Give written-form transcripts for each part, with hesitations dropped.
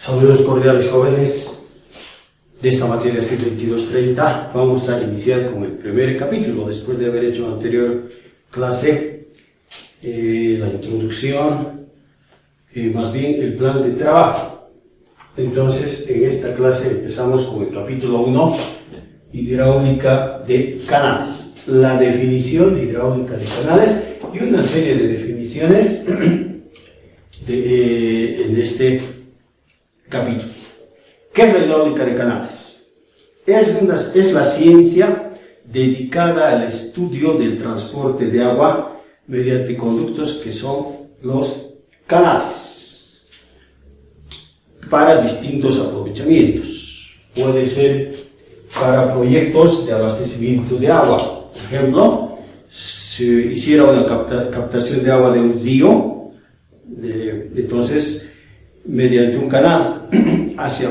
Saludos cordiales, jóvenes. De esta materia C2230 vamos a iniciar con el primer capítulo, después de haber hecho anterior clase, la introducción, más bien el plan de trabajo. Entonces, en esta clase empezamos con el capítulo 1, hidráulica de canales. La definición de hidráulica de canales y una serie de definiciones en este capítulo. ¿Qué es la hidráulica de canales? Es la ciencia dedicada al estudio del transporte de agua mediante conductos que son los canales para distintos aprovechamientos. Puede ser para proyectos de abastecimiento de agua. Por ejemplo, si hiciera una captación de agua de un río, entonces mediante un canal hacia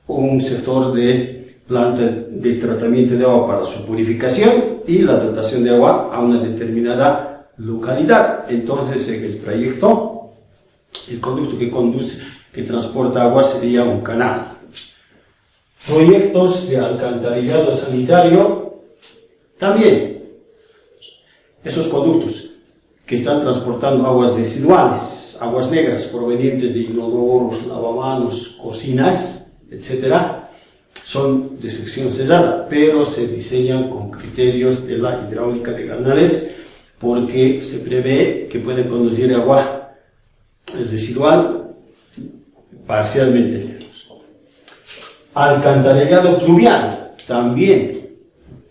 un sector de planta de tratamiento de agua para su purificación y la dotación de agua a una determinada localidad. Entonces, en el trayecto, el conducto que transporta agua sería un canal. Proyectos de alcantarillado sanitario, también esos conductos que están transportando aguas residuales, aguas negras provenientes de inodoros, lavamanos, cocinas, etc., son de sección cerrada, pero se diseñan con criterios de la hidráulica de canales porque se prevé que pueden conducir agua residual parcialmente llenos. Alcantarillado pluvial, también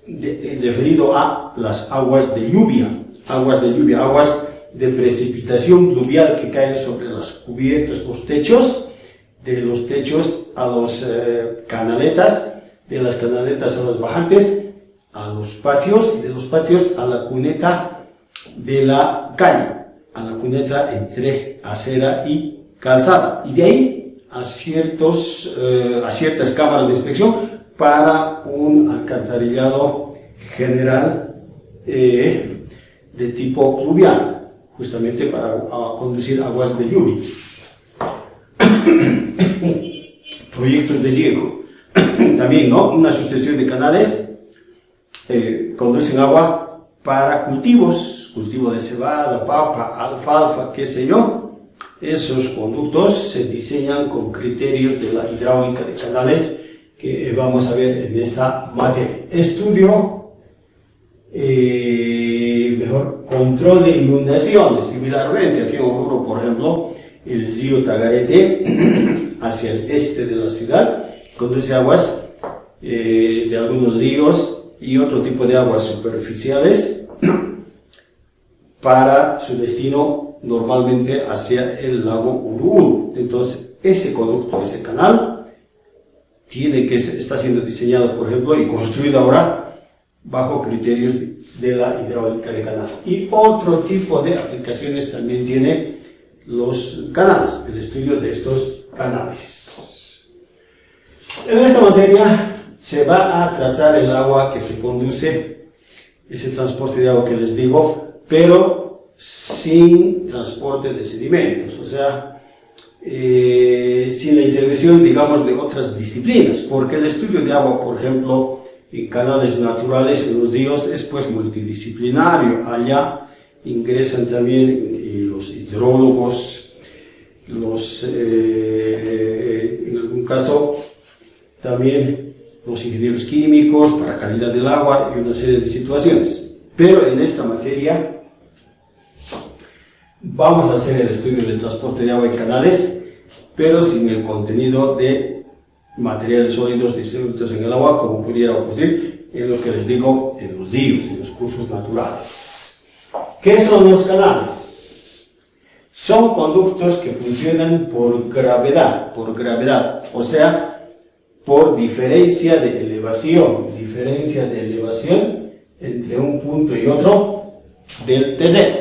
referido a las aguas de lluvia, aguas de precipitación pluvial que caen sobre las cubiertas, los techos, de los techos a las canaletas, de las canaletas a los bajantes, a los patios, y de los patios a la cuneta de la calle, a la cuneta entre acera y calzada, y de ahí a ciertas cámaras de inspección para un alcantarillado general de tipo pluvial, justamente para conducir aguas de lluvia. Proyectos de riego, también, ¿no? Una sucesión de canales conducen agua para cultivo de cebada, papa, alfalfa, qué sé yo. Esos conductos se diseñan con criterios de la hidráulica de canales que vamos a ver en esta materia. Estudio, control de inundaciones. Similarmente, aquí en Oruro, por ejemplo, el río Tagarete, hacia el este de la ciudad, conduce aguas de algunos ríos y otro tipo de aguas superficiales para su destino normalmente hacia el lago Uruburu. Entonces, ese conducto, ese canal, está siendo diseñado, por ejemplo, y construido ahora bajo criterios de la hidráulica de canal. Y otro tipo de aplicaciones también tiene los canales, el estudio de estos canales. En esta materia se va a tratar el agua que se conduce, ese transporte de agua que les digo, pero sin transporte de sedimentos, o sea, sin la intervención, digamos, de otras disciplinas, porque el estudio de agua, por ejemplo, en canales naturales, en los ríos, es pues multidisciplinario. Allá ingresan también los hidrólogos, en algún caso también los ingenieros químicos para calidad del agua y una serie de situaciones. Pero en esta materia vamos a hacer el estudio del transporte de agua en canales, pero sin el contenido de materiales sólidos disueltos en el agua, como pudiera ocurrir en lo que les digo, en los ríos, en los cursos naturales. ¿Qué son los canales? Son conductos que funcionan por gravedad, o sea, por diferencia de elevación entre un punto y otro del terreno.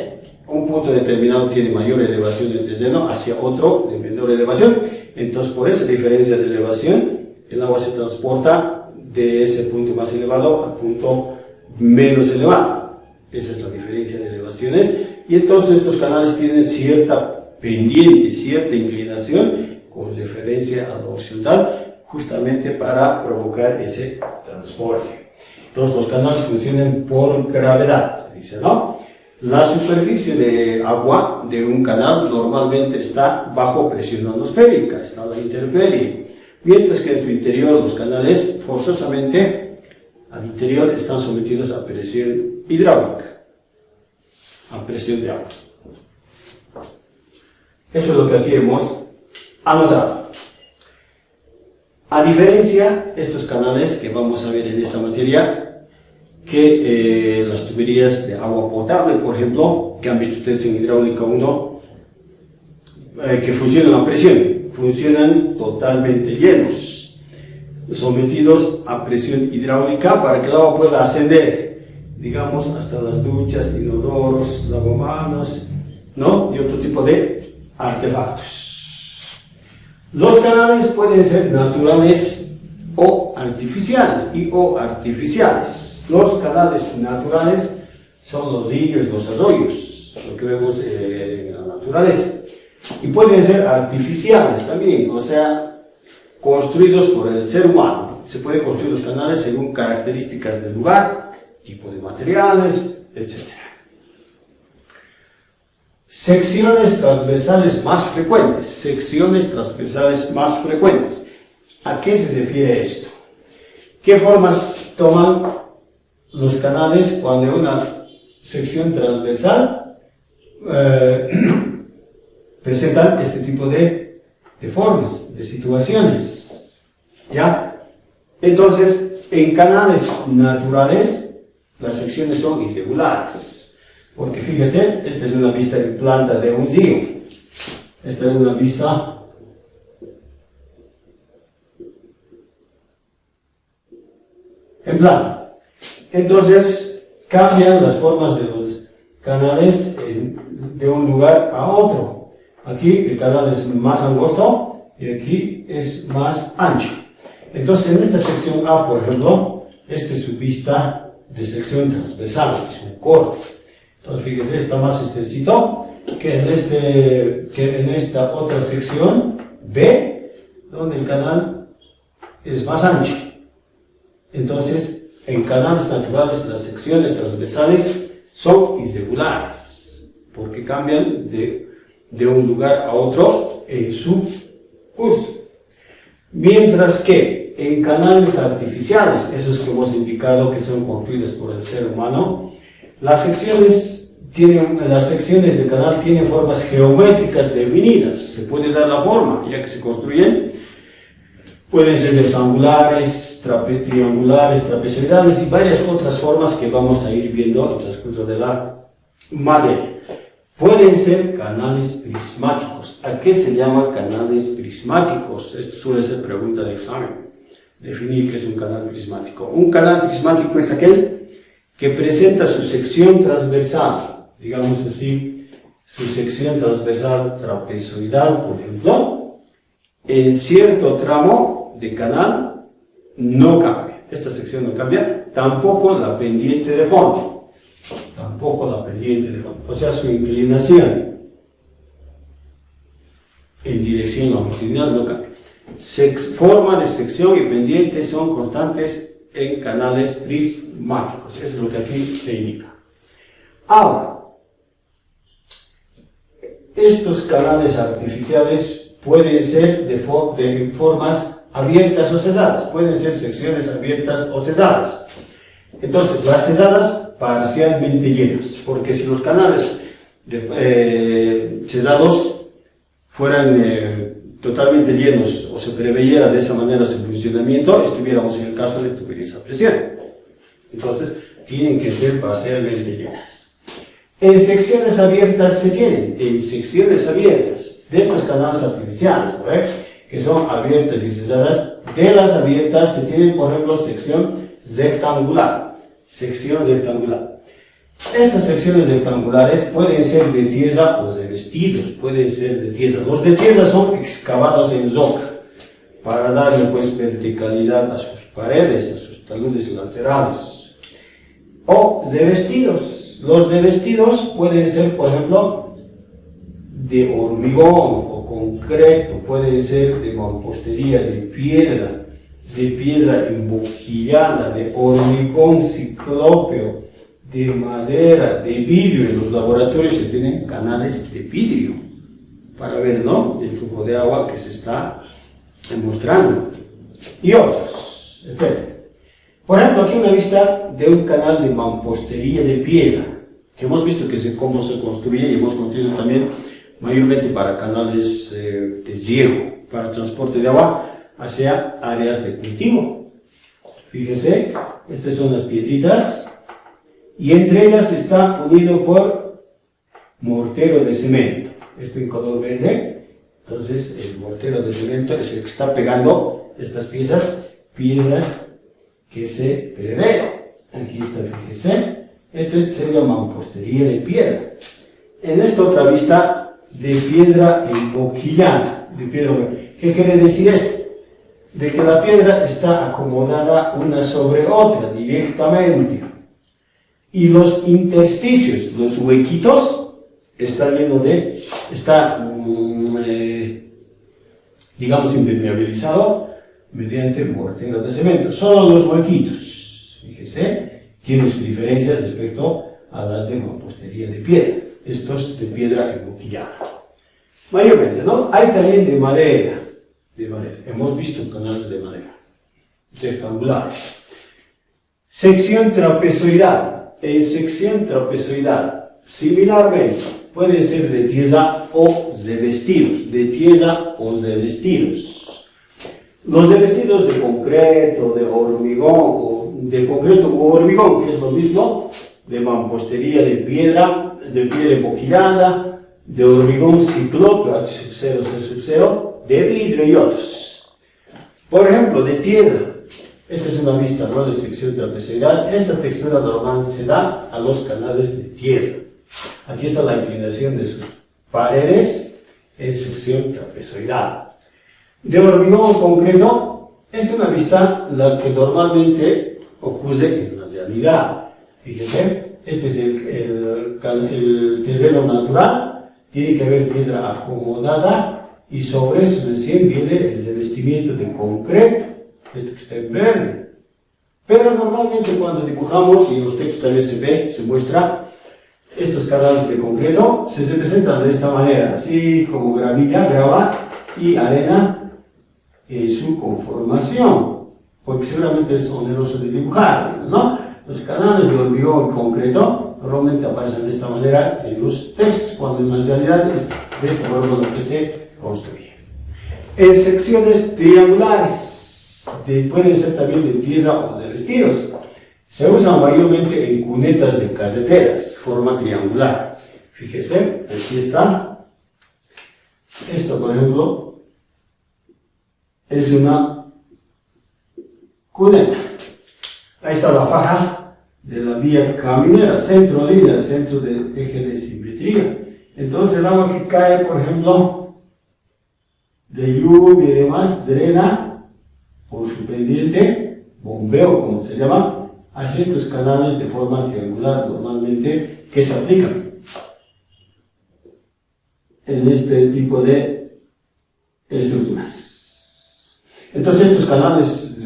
Un punto determinado tiene mayor elevación del terreno hacia otro de menor elevación. Entonces, por esa diferencia de elevación, el agua se transporta de ese punto más elevado al punto menos elevado. Esa es la diferencia de elevaciones. Y entonces estos canales tienen cierta pendiente, cierta inclinación con referencia a lo horizontal, justamente para provocar ese transporte. Entonces los canales funcionan por gravedad, se dice, ¿no? La superficie de agua de un canal normalmente está bajo presión atmosférica, está la intemperie, mientras que en su interior los canales forzosamente al interior están sometidos a presión hidráulica, a presión de agua. Eso es lo que aquí hemos anotado. A diferencia de estos canales que vamos a ver en esta materia, que las tuberías de agua potable, por ejemplo, que han visto ustedes en hidráulica 1, que funcionan a presión, funcionan totalmente llenos, sometidos a presión hidráulica para que el agua pueda ascender, digamos, hasta las duchas, inodoros, lavamanos, ¿no? Y otro tipo de artefactos. Los canales pueden ser naturales o artificiales, Los canales naturales son los ríos, los arroyos, lo que vemos en la naturaleza. Y pueden ser artificiales también, o sea, construidos por el ser humano. Se pueden construir los canales según características del lugar, tipo de materiales, etc. Secciones transversales más frecuentes. ¿A qué se refiere esto? ¿Qué formas toman los canales cuando una sección transversal presentan este tipo de formas, de situaciones? ¿Ya? Entonces, en canales naturales, las secciones son irregulares. Porque fíjese, esta es una vista en planta de un río. Esta es una vista en planta. Entonces, cambian las formas de los canales de un lugar a otro. Aquí el canal es más angosto y aquí es más ancho. Entonces, en esta sección A, por ejemplo, esta es su vista de sección transversal, es un corte. Entonces, fíjese, está más estrechito que en esta otra sección B, donde el canal es más ancho. Entonces, en canales naturales las secciones transversales son irregulares, porque cambian de un lugar a otro en su curso. Mientras que en canales artificiales, esos que hemos indicado que son construidos por el ser humano, las secciones de canal tienen formas geométricas definidas. Se puede dar la forma, ya que se construyen. Pueden ser rectangulares, triangulares, trapezoidales y varias otras formas que vamos a ir viendo en el transcurso de la materia. Pueden ser canales prismáticos. ¿A qué se llama canales prismáticos? Esto suele ser pregunta de examen. Definir qué es un canal prismático. Un canal prismático es aquel que presenta su sección transversal, digamos así, su sección transversal trapezoidal, por ejemplo, en cierto tramo de canal no cambia. Esta sección no cambia, tampoco la pendiente de fondo. O sea, su inclinación en dirección longitudinal no cambia. Forma de sección y pendiente son constantes en canales prismáticos. Eso es lo que aquí se indica. Ahora, estos canales artificiales pueden ser de formas abiertas o cesadas. Pueden ser secciones abiertas o cesadas. Entonces, las cesadas parcialmente llenas, porque si los canales cesados fueran totalmente llenos o se preveyera de esa manera su funcionamiento, estuviéramos en el caso de tuberías a presión. Entonces, tienen que ser parcialmente llenas. En secciones abiertas en secciones abiertas de estos canales artificiales, ¿no? Que son abiertas y cesadas, de las abiertas se tiene, por ejemplo, sección rectangular. Estas secciones rectangulares pueden ser de tierra o revestidos, pueden ser de tierra. Los de tierra son excavados en roca para darle pues verticalidad a sus paredes, a sus taludes laterales. O revestidos. Los revestidos pueden ser, por ejemplo, de hormigón o concreto, pueden ser de mampostería, de piedra emboquillada, de hormigón ciclópeo, de madera, de vidrio. En los laboratorios se tienen canales de vidrio para ver, ¿no?, el flujo de agua que se está mostrando, y otros, etc. Por ejemplo, aquí una vista de un canal de mampostería de piedra, que hemos visto cómo se construye, y hemos construido también mayormente para canales de riego, para transporte de agua hacia áreas de cultivo. Fíjense, estas son las piedritas, y entre ellas está unido por mortero de cemento. Esto en color verde. Entonces el mortero de cemento es el que está pegando estas piedras que se prevé. Aquí está, fíjese. Entonces sería mampostería de piedra. En esta otra vista de piedra emboquillada. ¿Qué quiere decir esto? De que la piedra está acomodada una sobre otra directamente. Y los intersticios, los huequitos, están llenos de, digamos, impermeabilizado mediante mortero de cemento. Solo los huequitos, fíjese, tienen sus diferencias respecto a las de mampostería de piedra. Estos de piedra emboquillada. Mayormente, ¿no? Hay también de madera. Hemos visto canales de madera rectangulares. Sección trapezoidal. En sección trapezoidal, similarmente, pueden ser de tierra o revestidos. Los revestidos de concreto, de hormigón, que es lo mismo, de mampostería de piedra emboquillada, de hormigón ciclópeo, H0, C0, de vidrio y otros. Por ejemplo, de tierra. Esta es una vista, ¿no?, de sección trapezoidal. Esta textura normalmente se da a los canales de tierra. Aquí está la inclinación de sus paredes en sección trapezoidal. De hormigón concreto, esta es una vista la que normalmente ocurre en la realidad. Fíjense, este es el terreno natural, tiene que haber piedra acomodada y sobre eso recién viene el revestimiento de concreto, esto que está en verde. Pero normalmente cuando dibujamos, y en los textos también se muestra, estos canales de concreto se representan de esta manera, así como grava y arena en su conformación, porque seguramente es oneroso de dibujar, ¿no? Los canales de hormigón concreto normalmente aparecen de esta manera en los textos, cuando en la realidad es de esta forma lo que se construye. En secciones triangulares, pueden ser también de tierra o de vestidos, se usan mayormente en cunetas de carreteras, forma triangular. Fíjese, aquí está. Esto, por ejemplo, es una cuneta. Ahí está la faja de la vía caminera, centro de eje de simetría. Entonces el agua que cae, por ejemplo, de lluvia y demás, drena por su pendiente, bombeo como se llama, hacia estos canales de forma triangular normalmente que se aplican en este tipo de estructuras. Entonces estos canales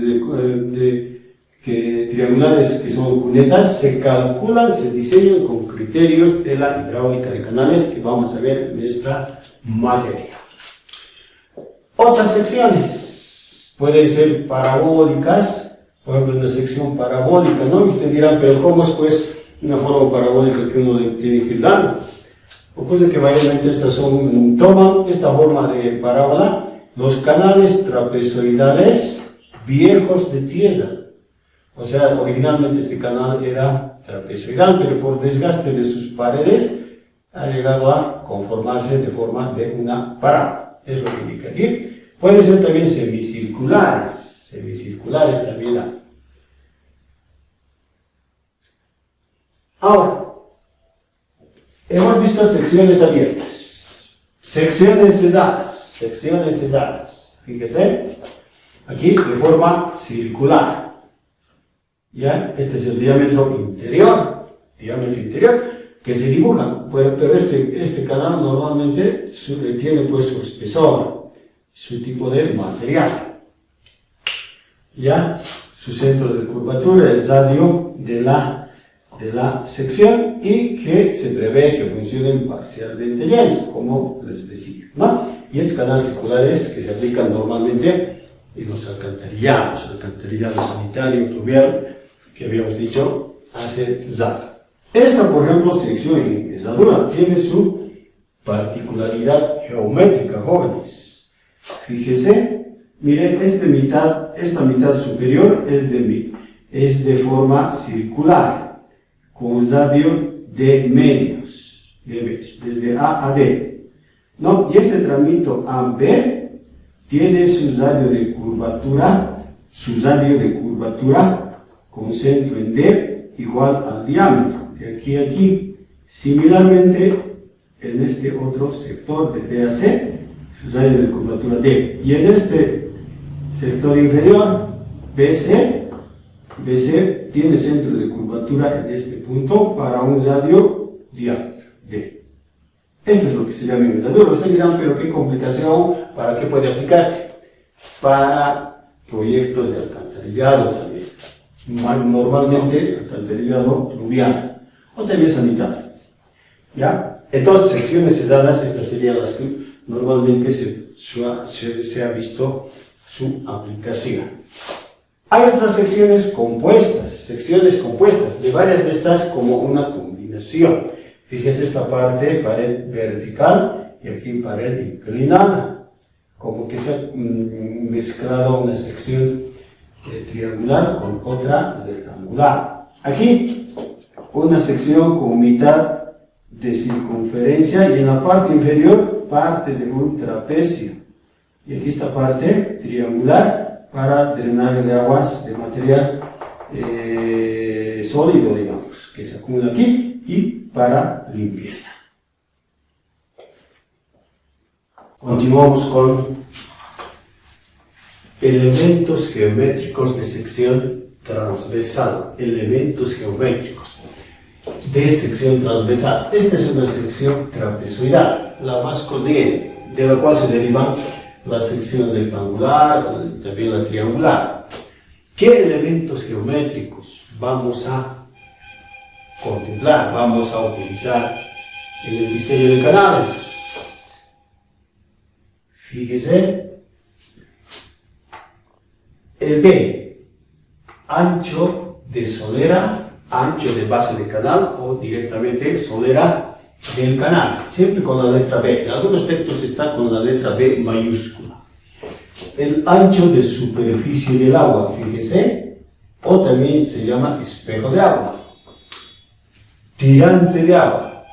triangulares que son cunetas se calculan, se diseñan con criterios de la hidráulica de canales que vamos a ver en esta materia. Otras secciones pueden ser parabólicas. Por ejemplo, una sección parabólica, ¿no? Y ustedes dirán, pero ¿cómo es pues una forma parabólica que uno le tiene que ir dando? Ocurre que mayormente toman esta forma de parábola los canales trapezoidales viejos de tierra. O sea, originalmente este canal era trapezoidal, pero por desgaste de sus paredes ha llegado a conformarse de forma de una parábola. Es lo que indica aquí. Pueden ser también semicirculares también hay. Ahora, hemos visto secciones abiertas, secciones cesadas, fíjese, aquí de forma circular, ¿ya? Este es el diámetro interior, que se dibujan, pero este canal normalmente tiene pues su espesor, su tipo de material. Ya, su centro de curvatura, el radio de la sección, y que se prevé que funcionen parcialmente llenos, como les decía, ¿no? Y estos canales circulares que se aplican normalmente en los alcantarillado sanitario, pluvial, que habíamos dicho hace rato. Esta, por ejemplo, sección en Extremadura tiene su particularidad geométrica, jóvenes. Fíjese, miren, esta mitad superior es de forma circular, con un radio de medios, desde A a D, ¿no? Y este tramito AB tiene su radio de curvatura con centro en D igual al diámetro, de aquí a aquí. Similarmente, en este otro sector de D a C, su radio de curvatura D. Y en este sector inferior, BC tiene centro de curvatura en este punto para un radio diámetro D. Esto es lo que se llama envergadura. Ustedes dirán, pero qué complicación, ¿para qué puede aplicarse? Para proyectos de alcantarillado también. Normalmente alcantarillado pluvial o también sanitario. ¿Ya? Entonces, secciones cesadas, estas serían las que normalmente se ha visto su aplicación. Hay otras secciones compuestas, de varias de estas como una combinación. Fíjese esta parte, pared vertical, y aquí pared inclinada, como que se ha mezclado una sección triangular con otra rectangular. Aquí, una sección con mitad de circunferencia, y en la parte inferior, parte de un trapecio. Y aquí esta parte triangular para drenaje de aguas de material sólido, digamos, que se acumula aquí, y para limpieza. Continuamos con elementos geométricos de sección transversal. Elementos geométricos de sección transversal. Esta es una sección trapezoidal, la más corriente, de la cual se derivan las secciones rectangular, también la triangular. ¿Qué elementos geométricos vamos a contemplar, vamos a utilizar en el diseño de canales? Fíjese, el B, ancho de solera, ancho de base de canal o directamente solera del canal, siempre con la letra B. En algunos textos está con la letra B mayúscula. El ancho de superficie del agua, fíjese, o también se llama espejo de agua. Tirante de agua,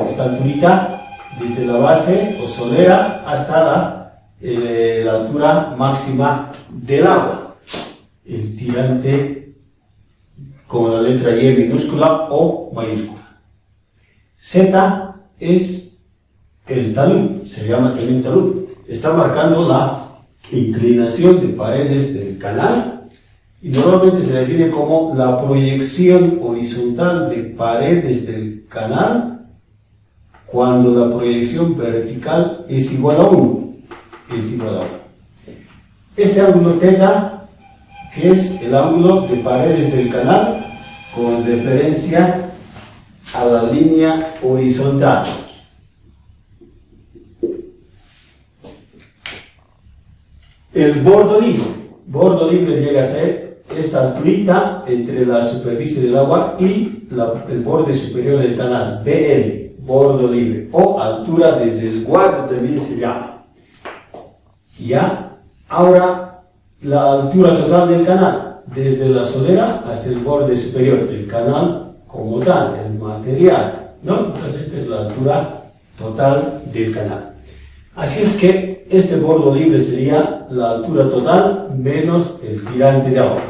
esta alturita desde la base o solera hasta la altura máxima del agua. El tirante con la letra Y minúscula o mayúscula. Z es el talud, se llama también talud. Está marcando la inclinación de paredes del canal y normalmente se define como la proyección horizontal de paredes del canal cuando la proyección vertical es igual a 1. Este ángulo θ, que es el ángulo de paredes del canal con referencia a la línea horizontal. El bordo libre llega a ser esta alturita entre la superficie del agua y el borde superior del canal, BL, bordo libre, o altura de resguardo también se llama. Ya, ahora la altura total del canal, desde la solera hasta el borde superior, el canal como tal, el material, ¿no? Entonces esta es la altura total del canal. Así es que este bordo libre sería la altura total menos el tirante de agua.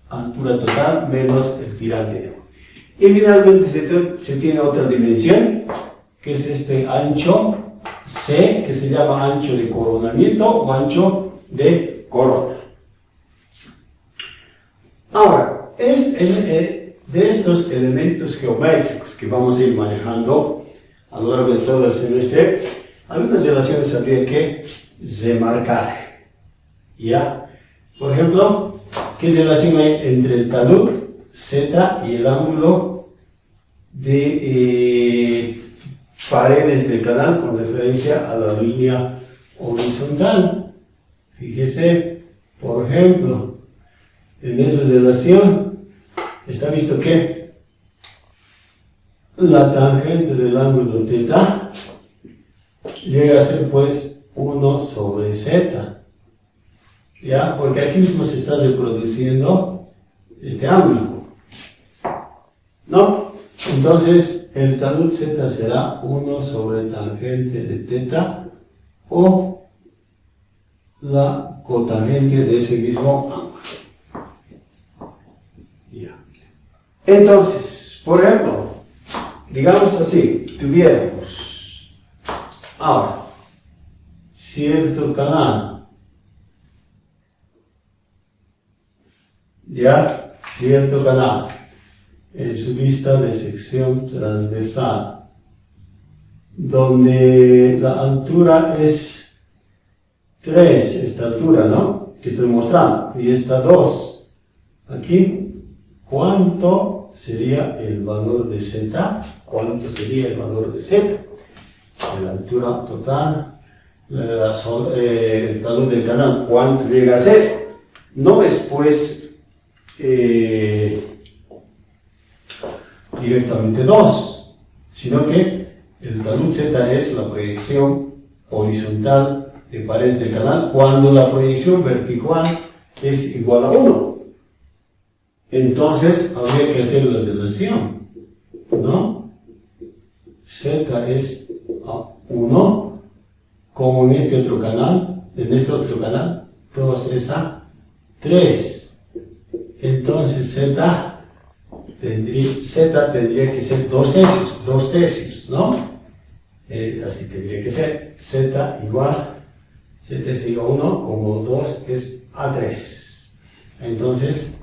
Altura total menos el tirante de agua. Y finalmente se tiene otra dimensión, que es este ancho C, que se llama ancho de coronamiento o ancho de corona. Ahora, de estos elementos geométricos que vamos a ir manejando a lo largo de todo el semestre, algunas relaciones habría que remarcar. ¿Ya? Por ejemplo, ¿qué relación hay entre el talud Z y el ángulo de paredes del canal con referencia a la línea horizontal? Fíjese, por ejemplo, en esa relación está visto que la tangente del ángulo θ llega a ser pues 1 sobre z, ¿ya? Porque aquí mismo se está reproduciendo este ángulo, ¿no? Entonces el talud z será 1 sobre tangente de θ o la cotangente de ese mismo ángulo. Ya. Entonces, por ejemplo, digamos así, tuviéramos ahora cierto canal, ya, cierto canal en su vista de sección transversal, donde la altura es 3, esta altura, ¿no? Que estoy mostrando, y esta 2. Aquí, ¿cuánto sería el valor de z? ¿Cuánto sería el valor de z? La altura total, el talud del canal, ¿cuánto llega a ser? No es pues directamente 2, sino que el talud z es la proyección horizontal de paredes del canal cuando la proyección vertical es igual a 1. Entonces habría que hacer la relación, ¿no? Z es a 1, como en este otro canal, 2 es a 3. Entonces Z tendría que ser 2 tercios, ¿no? Así tendría que ser Z igual, Z es igual a 1, como 2 es a 3. Entonces,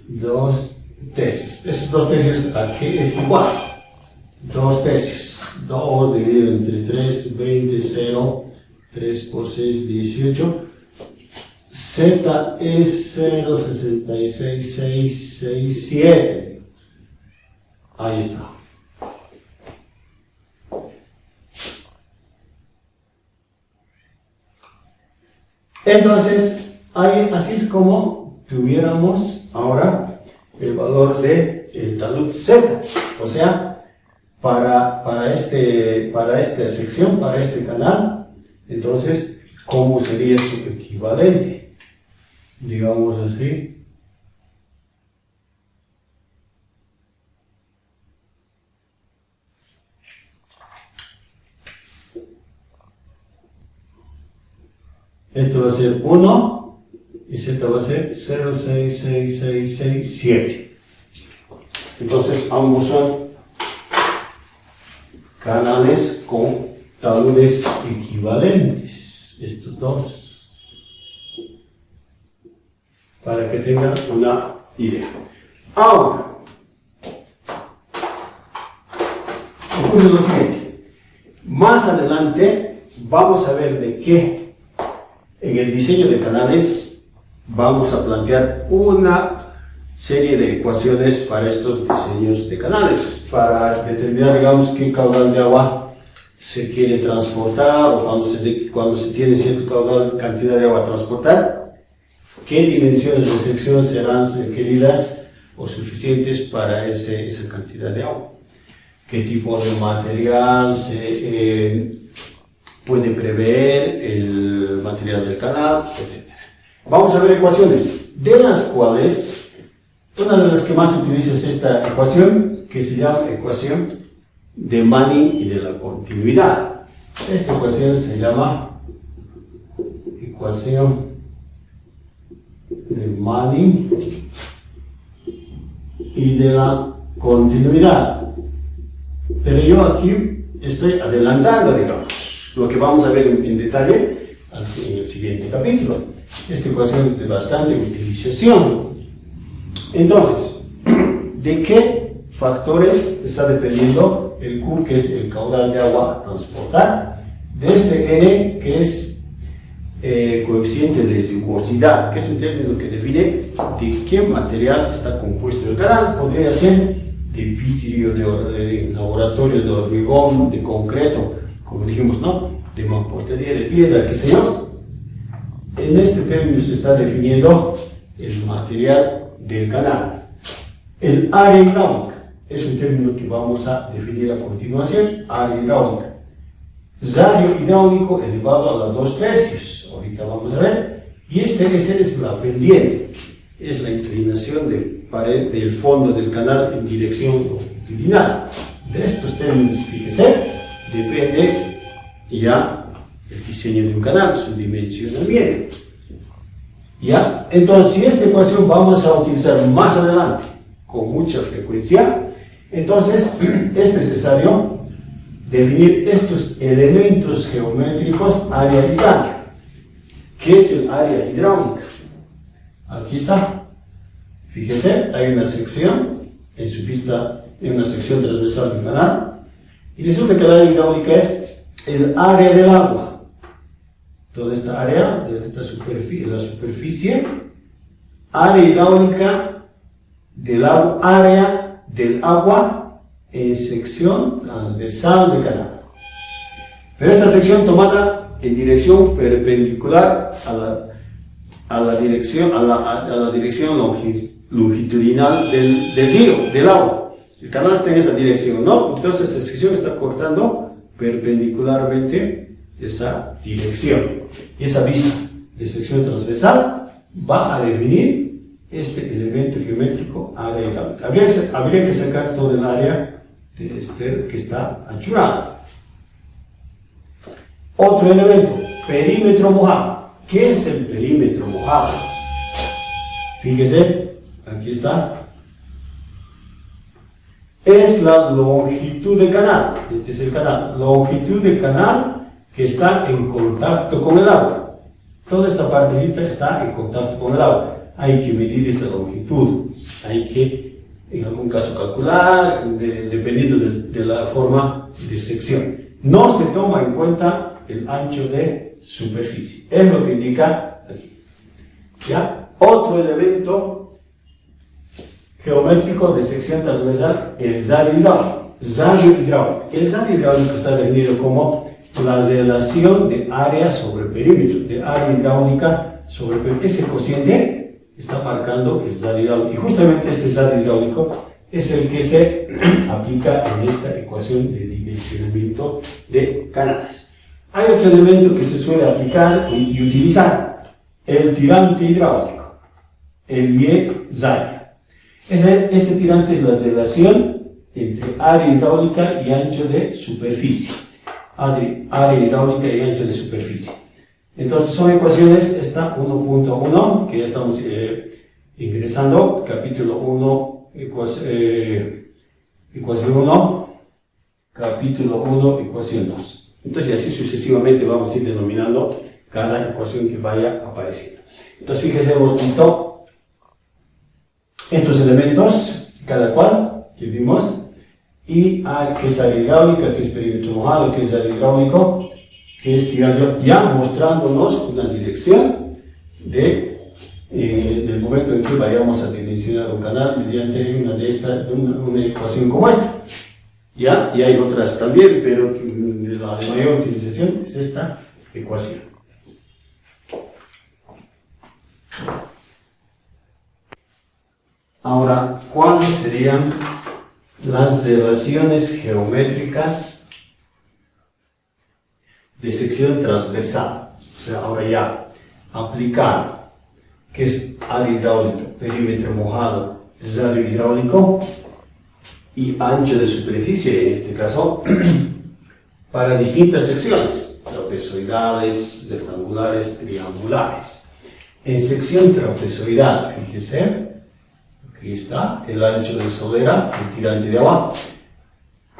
2 tercios. Esos 2 tercios aquí es igual. 2 tercios. 2 dividido entre 3, 20, 0. 3 por 6, 18. Z es 0,66667. Ahí está. Entonces, así es como tuviéramos ahora el valor de el talud Z. O sea, para esta sección, para este canal, entonces, ¿cómo sería su equivalente? Digamos así. Esto va a ser 1 y Z va a ser 0,66667. Entonces ambos son canales con taludes equivalentes, estos dos, para que tengan una idea. Ahora, ocurre lo siguiente. Más adelante vamos a ver de qué en el diseño de canales vamos a plantear una serie de ecuaciones para estos diseños de canales, para determinar, digamos, qué caudal de agua se quiere transportar, o cuando se tiene cierta cantidad de agua a transportar, qué dimensiones de sección serán requeridas o suficientes para esa cantidad de agua, qué tipo de material se puede prever el material del canal, etc. Vamos a ver ecuaciones, de las cuales una de las que más utilizo es esta ecuación, que se llama ecuación de Manning y de la continuidad. Esta ecuación se llama ecuación de Manning y de la continuidad. Pero yo aquí estoy adelantando, digamos, lo que vamos a ver en detalle en el siguiente capítulo. Esta ecuación es de bastante utilización. Entonces, ¿De qué factores está dependiendo el Q, que es el caudal de agua a transportar? De este N, que es coeficiente de desiguosidad, que es un término que define de qué material está compuesto el canal. Podría ser de vidrio, de laboratorios de hormigón, de concreto, como dijimos, ¿no? De mampostería, de piedra, qué sé yo. En este término se está definiendo el material del canal. El área hidráulica es un término que vamos a definir a continuación. Área hidráulica. Radio hidráulico elevado a la 2/3. Ahorita vamos a ver. Y esa es la pendiente. Es la inclinación de pared del fondo del canal en dirección longitudinal. De estos términos, fíjese, depende ya el diseño de un canal, su dimensionamiento. ¿Ya? Entonces, si esta ecuación vamos a utilizar más adelante con mucha frecuencia, entonces es necesario definir estos elementos geométricos área hidráulica. ¿Qué es el área hidráulica? Aquí está. Fíjese, hay una sección en su pista, en una sección transversal del canal, y resulta que el área hidráulica es el área del agua. Toda esta área, de esta superficie, la superficie, área hidráulica del agua, área del agua en sección transversal del canal. Pero esta sección tomada en dirección perpendicular a la dirección longitudinal del giro, del agua. El canal está en esa dirección, ¿no? Entonces esa sección está cortando perpendicularmente esa dirección. Y esa vista de sección transversal va a definir este elemento geométrico área hidráulica. Habría que sacar todo el área de este que está anchurado. Otro elemento, perímetro mojado. ¿Qué es el perímetro mojado? Fíjese, aquí está. Es la longitud del canal. Este es el canal. Longitud del canal que está en contacto con el agua. Toda esta partecita está en contacto con el agua. Hay que medir esa longitud. Hay que, en algún caso, calcular, dependiendo de la forma de sección. No se toma en cuenta el ancho de superficie. Es lo que indica aquí. ¿Ya? Otro elemento geométrico de sección transversal, el radio hidráulico. El radio hidráulico está definido como la relación de área sobre perímetro, de área hidráulica sobre perímetro. Ese cociente está marcando el radio hidráulico. Y justamente este radio hidráulico es el que se aplica en esta ecuación de dimensionamiento de canales. Hay otro elemento que se suele aplicar y utilizar, el tirante hidráulico, el Y-Zaya. Este tirante es la relación entre área hidráulica y ancho de superficie. Área hidráulica y ancho de superficie. Entonces son ecuaciones, esta 1.1, que ya estamos ingresando, capítulo 1, ecuación 1, capítulo 1, ecuación 2. Entonces así sucesivamente vamos a ir denominando cada ecuación que vaya apareciendo. Entonces fíjense, hemos visto estos elementos, cada cual que vimos, y qué es área hidráulica, qué es perímetro mojado, qué es área hidráulico, qué es tirante, ya mostrándonos una dirección del momento en que vayamos a dimensionar un canal mediante una ecuación como esta. ¿Ya? Y hay otras también, pero la de mayor utilización es esta ecuación. Ahora, ¿cuáles serían las relaciones geométricas de sección transversal? O sea, ahora ya aplicar, que es área hidráulica, perímetro mojado, radio hidráulico, y ancho de superficie, en este caso, para distintas secciones, trapezoidales, rectangulares, triangulares. En sección trapezoidal, fíjese, aquí está el ancho de solera, el tirante de agua,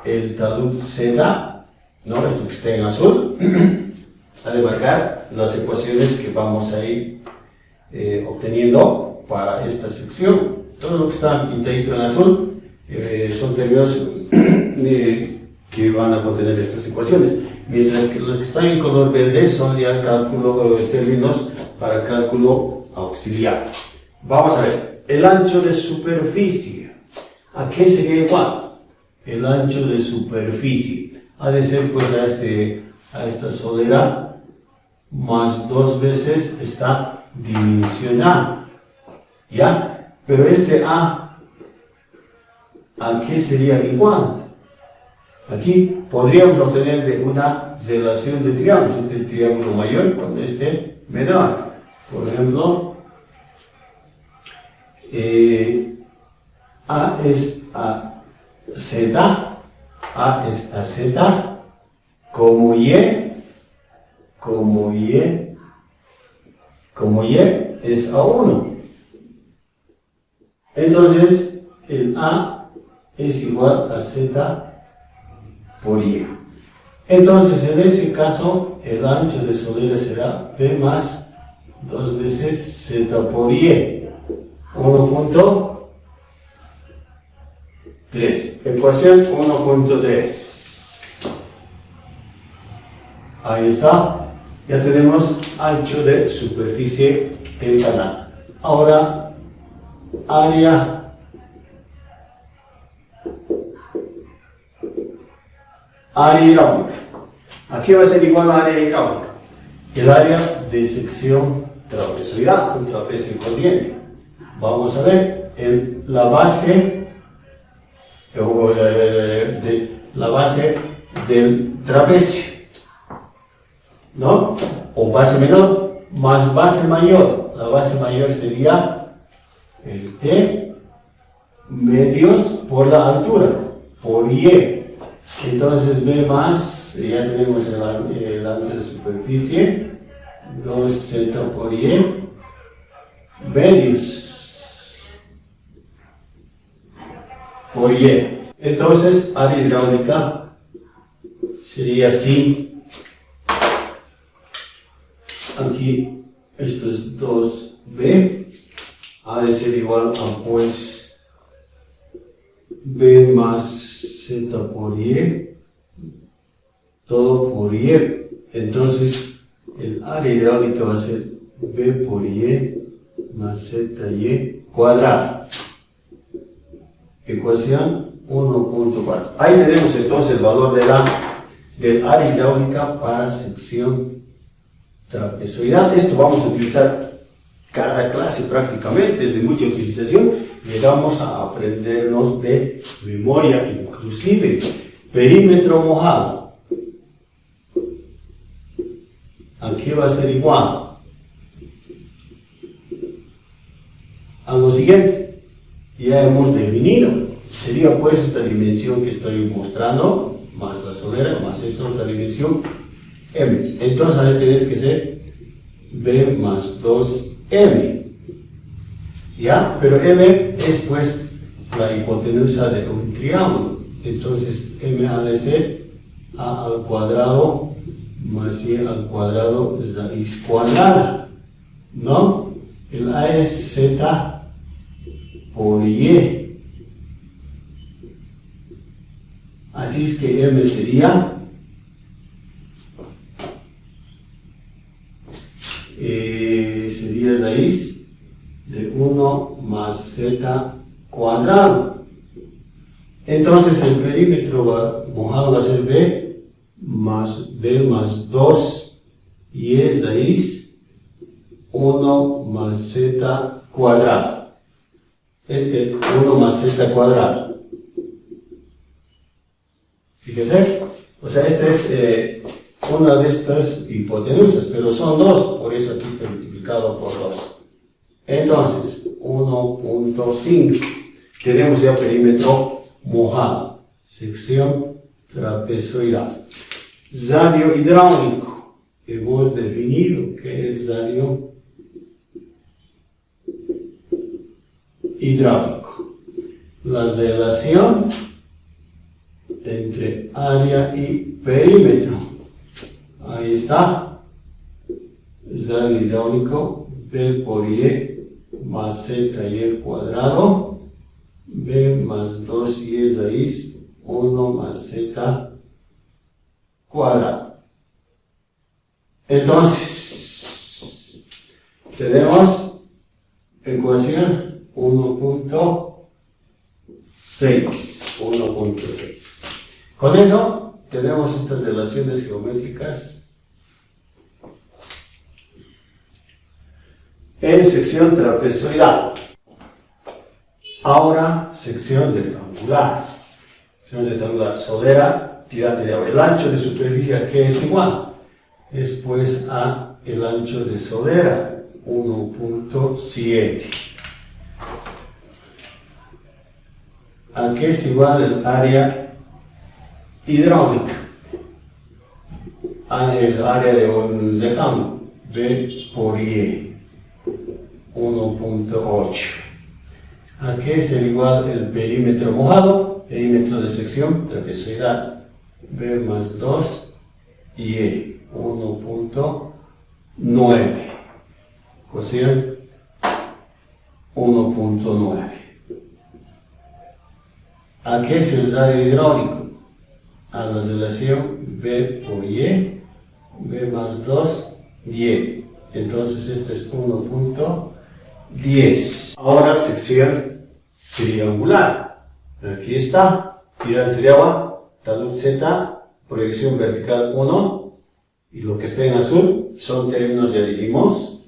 el talud Z, ¿no? Esto que está en azul, ha de marcar las ecuaciones que vamos a ir obteniendo para esta sección. Todo lo que está pintadito en azul son términos que van a contener estas ecuaciones, mientras que los que están en color verde son ya términos para cálculo auxiliar. Vamos a ver, el ancho de superficie, ¿a qué sería igual? El ancho de superficie ha de ser pues a esta solera más 2 veces esta disminución A, ¿ya? Pero este ¿a qué sería igual? Aquí podríamos obtener de una relación de triángulos, este triángulo mayor con este menor. Por ejemplo, A es a Z, A es a Z, como Y es a 1. Entonces, el A es igual a Z por Y. Entonces, en ese caso, el ancho de solera será B más 2 veces Z por Y. 1.3. Ecuación 1.3. Ahí está. Ya tenemos ancho de superficie del canal. Ahora, área hidráulica. Aquí va a ser igual a área hidráulica. El área de sección trapezoidal, un trapecio cociente. Vamos a ver la base del trapecio, ¿no? O base menor más base mayor. La base mayor sería el T medios por la altura, por Y. Entonces B más, ya tenemos el ancho de superficie, 2Z por Y, medios por Y. Entonces, área hidráulica sería así. Aquí, esto es 2B, ha de ser igual a pues B más Z por Y, todo por Y. Entonces, el área hidráulica va a ser B por Y más ZY cuadrado. Ecuación 1.4. Ahí tenemos entonces el valor del área hidráulica para sección trapezoidal. Esto vamos a utilizar cada clase prácticamente, es de mucha utilización. Llegamos a aprendernos de memoria, inclusive perímetro mojado. Aquí va a ser igual a lo siguiente. Ya hemos definido, sería pues esta dimensión que estoy mostrando, más la solera, más esta otra dimensión, M. Entonces va a tener que ser B más 2M. ¿Ya? Pero M es pues la hipotenusa de un triángulo. Entonces M ha de ser A al cuadrado más Y al cuadrado raíz cuadrada. ¿No? El A es Z por Y. Así es que M sería raíz de 1 más Z cuadrado. Entonces el perímetro mojado va a ser B más 2 y es raíz 1 más Z cuadrado. 1 más Z cuadrado. Fíjese, o sea, esta es una de estas hipotenusas, pero son dos, por eso aquí está multiplicado por 2. Entonces, 1.5. Tenemos ya perímetro mojado, sección trapezoidal. Radio hidráulico. Hemos definido qué es radio hidráulico. La relación entre área y perímetro. Ahí está. Radio hidráulico, B por Y más ZY cuadrado b más 2y raíz 1 más z cuadrado. Entonces, tenemos ecuación 1.6. Con eso tenemos estas relaciones geométricas en sección trapezoidal. Ahora, sección rectangular. Sección rectangular, solera, tirante de agua. El ancho de superficie ¿a qué es igual? Es pues a el ancho de solera, 1.7. ¿A qué es igual el área hidráulica? El área de un rectángulo, B por Y, 1.8. ¿A qué es igual el perímetro mojado? Perímetro de sección trapezoidal, B más 2 Y, 1.9. Cociente 1.9. ¿A qué es el radio hidráulico? A la relación B por Y, B más 2, Y. Entonces este es 1.10. Ahora sección triangular. Aquí está, tirante de agua, talud Z, proyección vertical 1. Y lo que está en azul son términos, ya dijimos,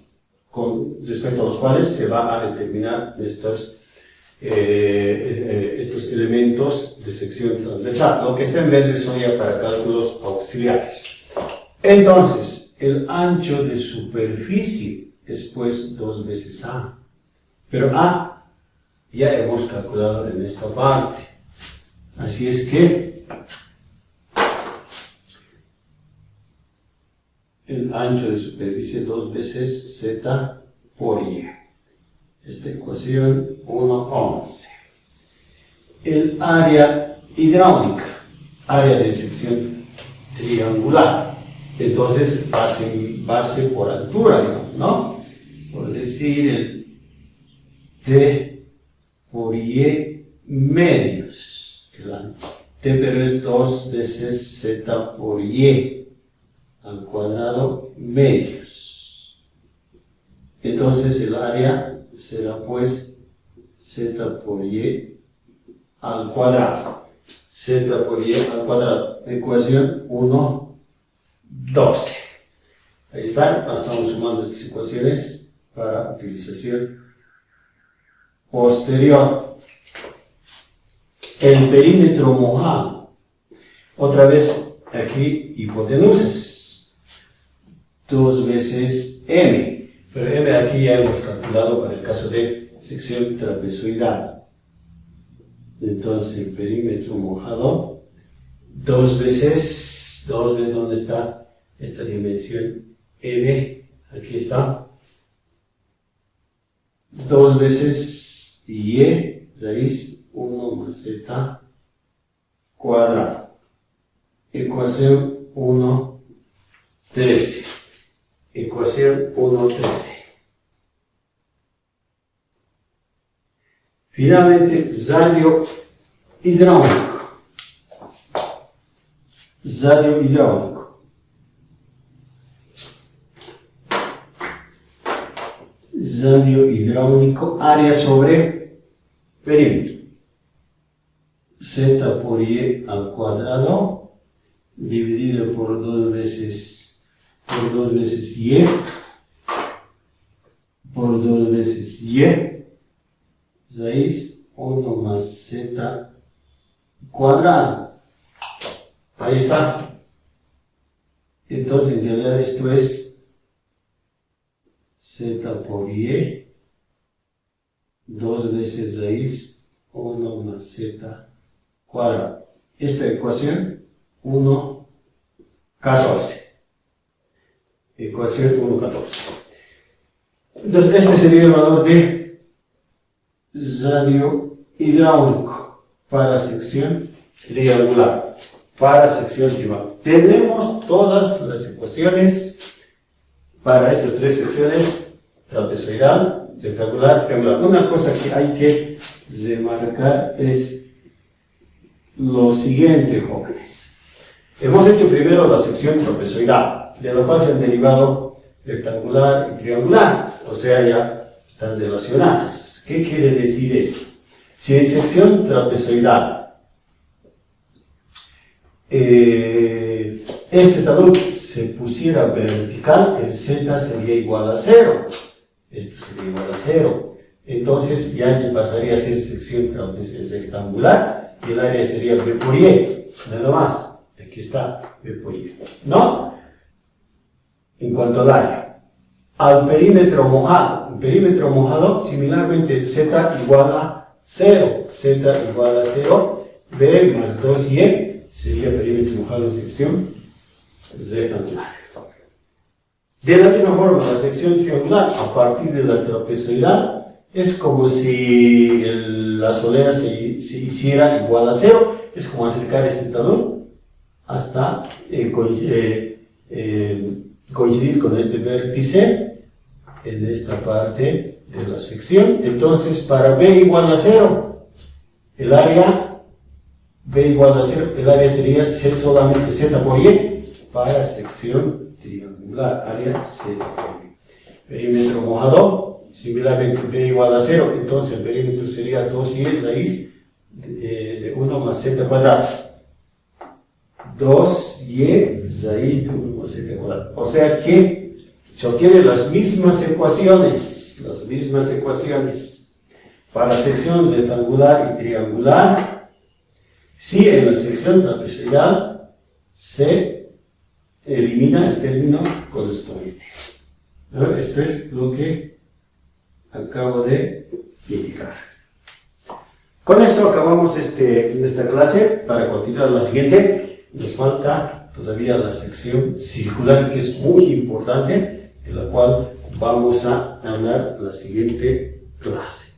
con respecto a los cuales se va a determinar estos elementos de sección transversal. Lo que está en verde son ya para cálculos auxiliares. Entonces, el ancho de superficie es pues 2 veces A. Pero A ya hemos calculado en esta parte. Así es que el ancho de superficie 2 veces Z por Y. Esta ecuación 1.11. El área hidráulica, área de sección triangular. Entonces, base por altura, digamos, ¿no? Por decir, el T por Y medios. El T, pero es 2 veces Z por Y al cuadrado medios. Entonces, el área será pues Z por Y al cuadrado. Z por Y al cuadrado. Ecuación 1.12. Ahí está. Estamos sumando estas ecuaciones para utilización posterior. El perímetro mojado. Otra vez aquí hipotenuses. 2 veces M. Pero M aquí ya hemos calculado para el caso de sección trapezoidal. Entonces el perímetro mojado, 2 veces, ¿dónde está esta dimensión? M, aquí está. 2 veces Y, raíz 1 más Z cuadrado. Ecuación 1.13. Ecuación 1.13. Finalmente, radio hidráulico. Radio hidráulico. Radio hidráulico, área sobre perímetro. Z por Y al cuadrado, dividido por 2 veces Y, por 2 veces Y, raíz 1 más Z cuadrado. Ahí está. Entonces, en realidad esto es Z por Y, 2 veces raíz 1 más Z cuadrado. Esta ecuación 1.14. Ecuación 1.14. Entonces, este sería el valor de radio hidráulico para sección triangular. Para sección triangular. Tenemos todas las ecuaciones para estas 3 secciones trapezoidal, rectangular, triangular. Una cosa que hay que remarcar es lo siguiente, jóvenes. Hemos hecho primero la sección trapezoidal, de la cual se han derivado rectangular y triangular, o sea, ya están relacionadas. ¿Qué quiere decir esto? Si en sección trapezoidal este talón se pusiera vertical, el z sería igual a 0. Esto sería igual a 0. Entonces ya pasaría a ser sección rectangular y el área sería B por Y. Nada más. Aquí está B por Y. ¿No? En cuanto al área. Al perímetro mojado. El perímetro mojado, similarmente, z igual a 0. Z igual a 0. B más 2Y sería perímetro mojado en sección rectangular. De la misma forma, la sección triangular, a partir de la trapezoidal, es como si la solera se hiciera igual a 0. Es como acercar este talón hasta coincidir con este vértice en esta parte de la sección. Entonces, para B igual a 0, el área B igual a 0, el área sería solamente Z por Y para sección triangular, área Z por Y. Perímetro mojado, similarmente B igual a 0, entonces el perímetro sería 2Y raíz de 1 más Z cuadrado. 2Y raíz de 1 más Z cuadrado. O sea que se obtienen las mismas ecuaciones para sección rectangular y triangular, si en la sección trapezoidal se elimina el término correspondiente. Esto es lo que acabo de indicar. Con esto acabamos esta clase. Para continuar la siguiente, nos falta todavía la sección circular, que es muy importante, de la cual vamos a hablar la siguiente clase.